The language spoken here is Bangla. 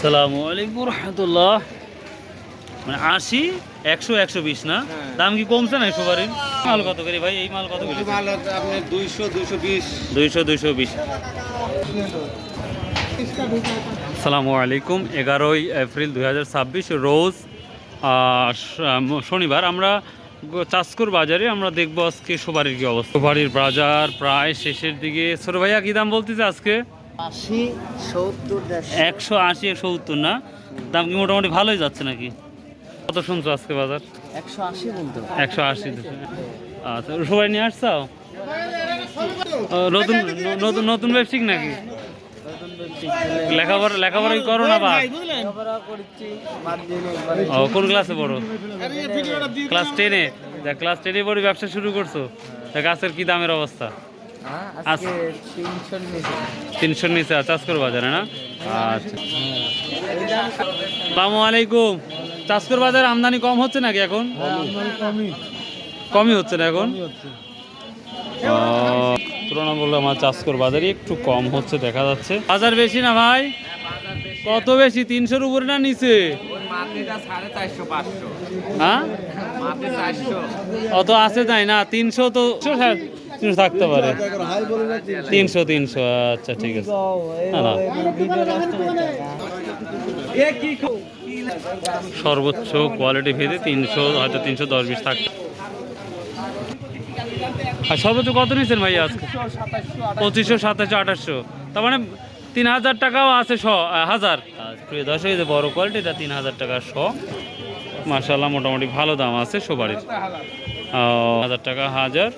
আসসালামু আলাইকুম রহমতুল্লাহ। মানে 80, 100, 120 না? দাম কি কমছে না সুপারির? মাল কত করে ভাই? এই মাল কত করে? মাল আপনি 200 220 200 220। আসসালামু আলাইকুম। 11ই এপ্রিল 2026 রোজ শনিবার। আমরা চাষকুর বাজারে আমরা দেখবো আজকে সুপারির কি অবস্থা। সুপারির বাজার প্রায় শেষের দিকে। ছোট ভাইয়া কি দাম বলতেছে আজকে? 80 70 180 170 না? দাম কি মোটামুটি ভালোই যাচ্ছে নাকি? কত শুনছো আজকে বাজার? 180 বলতো 180। আচ্ছা, সবাই নিয়ে আসছো? নতুন নতুন নতুন ব্যবসায়িক নাকি? লেখাপড়াই করো না বা? ও, কোন ক্লাসে পড়ো? ক্লাস 10-এ। ক্লাস 10-এ পড়ে ব্যবসা শুরু করছো? গাছের কি দামের অবস্থা? আজকে 300 নিচে 300 নিচে আছে চাষকর বাজারে না? আচ্ছা, আসসালামু আলাইকুম। চাষকর বাজারে আমদানি কম হচ্ছে নাকি এখন? কমই হচ্ছে না এখন? তুলনা বললে আমার চাষকর বাজারে একটু কম হচ্ছে দেখা যাচ্ছে। বাজার বেশি না ভাই? কত বেশি? 300-র উপরে না নিচে? হ্যাঁ, অত আছে তাই না? 300 তো 300 থাকতে পারে। 300। আচ্ছা, ঠিক আছে। না না, সর্বোচ্চ কোয়ালিটি ভেদে 300, হয়তো 310-20 থাকে। আর সর্বোচ্চ কত নিচ্ছেন ভাই আজকে? 2500 2700 2800। তার মানে 3000 টাকাও আছে হাজার। প্রিয় দর্শক, এই যে বড় কোয়ালিটিটা 3000 টাকা মাশাআল্লাহ, মোটামুটি ভালো দাম আছে সুপারির। 1000 টাকা হাজার।